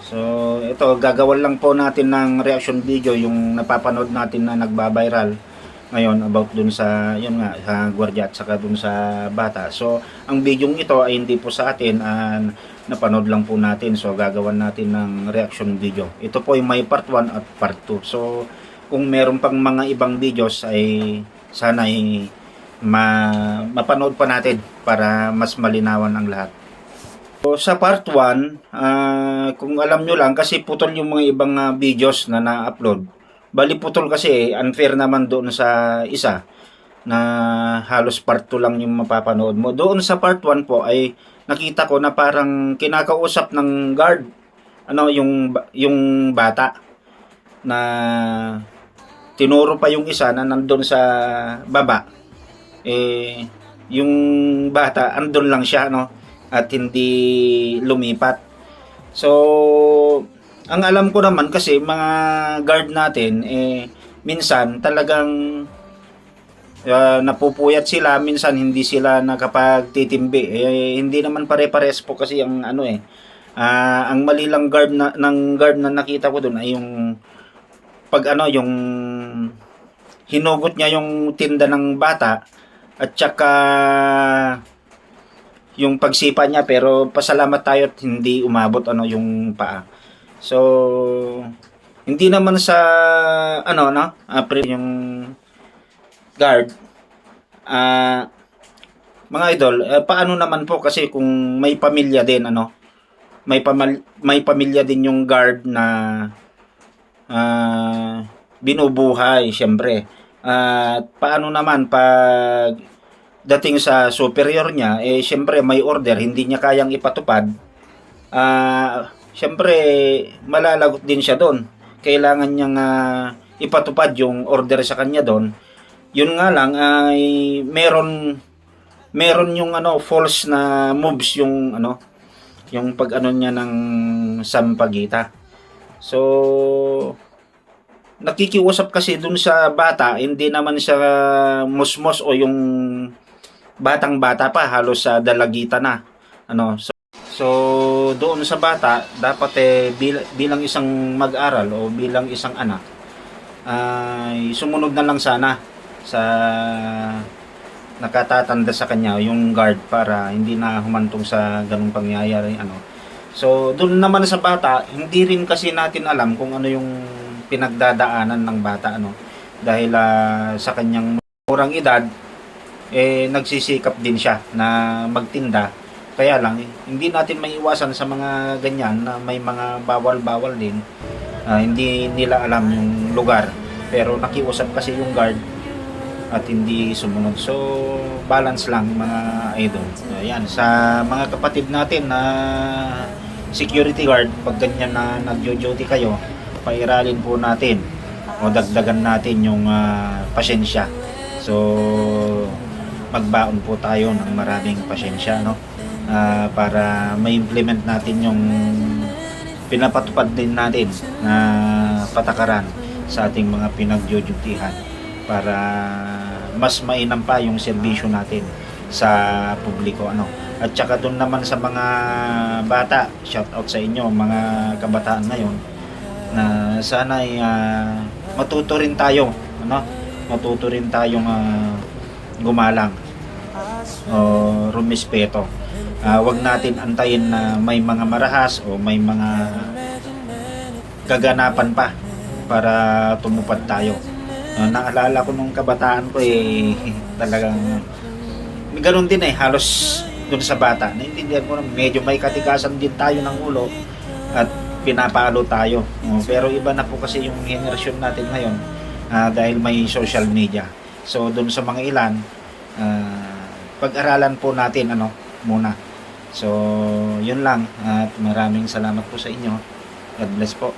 So, ito, gagawan lang po natin ng reaction video yung napapanood natin na nagba-viral ngayon about dun sa, yun nga, sa gwardiya at saka dun sa bata. So, ang video ito ay hindi po sa atin, napanood lang po natin. So, gagawan natin ng reaction video. Ito po yung may part 1 at part 2. So, kung meron pang mga ibang videos ay sana ay mapanood pa natin para mas malinawan ang lahat. So, sa part 1, kung alam nyo lang, kasi putol yung mga ibang videos na na-upload. Bali putol kasi, unfair naman doon sa isa na halos part 2 lang yung mapapanood mo. Doon sa part 1 po ay nakita ko na parang kinakausap ng guard yung bata na tinuro pa yung isa na nandun sa baba. Yung bata andun lang siya, at hindi lumipat. So, ang alam ko naman kasi mga guard natin minsan talagang napupuyat sila, minsan hindi sila nakapagtitimbi. Hindi naman pare-pares po kasi ang ang mali lang ng guard na nakita ko doon ay yung yung hinugot niya yung tinda ng bata at saka yung pagsipa niya, pero pasalamat tayo at hindi umabot yung paa. So, hindi naman sa yung guard, mga idol, paano naman po kasi kung may pamilya din, may pamilya din yung guard na binubuhay syempre. At paano naman pag dating sa superior niya, syempre may order, hindi niya kayang ipatupad, syempre malalagot din siya doon. Kailangan niyang ipatupad yung order sa kanya doon. Yun nga lang ay meron yung false na moves yung yung pag niya ng sampagita. So, nakikiusap kasi dun sa bata, hindi naman siya musmos o yung batang-bata pa, halos sa dalagita na. So doon sa bata, dapat bilang isang mag-aral o bilang isang anak, ay sumunod na lang sana sa nakatatanda sa kanya yung guard para hindi na humantong sa ganung pangyayari. So doon naman sa bata, hindi rin kasi natin alam kung ano yung pinagdadaanan ng bata, dahil sa kanyang murang edad, nagsisikap din siya na magtinda. Kaya lang, hindi natin maiiwasan sa mga ganyan na may mga bawal-bawal din. Hindi nila alam yung lugar. Pero nakiusap kasi yung guard at hindi sumunod. So, balance lang mga idol. Ayan, sa mga kapatid natin na security guard, pag ganyan na nag-duty kayo, pairalin po natin o dagdagan natin yung pasensya. So, magbaon po tayo ng maraming pasensya, para ma-implement natin yung pinapatupad din natin na patakaran sa ating mga pinagdudutihan para mas mainam pa yung serbisyo natin sa publiko, At saka doon naman sa mga bata, shout out sa inyo mga kabataan ngayon, na sana ay matuto rin tayo, matuto rin tayong gumalang o rumispeto. Wag natin antayin na may mga marahas o may mga kaganapan pa para tumupad tayo. Naalala ko nung kabataan ko talagang ganoon din halos doon sa bata. Naintindihan ko na medyo may katigasan din tayo ng ulo at pinapalo tayo. Pero iba na po kasi yung henerasyon natin ngayon dahil may social media. So doon sa mga ilan, pag-aralan po natin muna. So yun lang at maraming salamat po sa inyo. God bless po.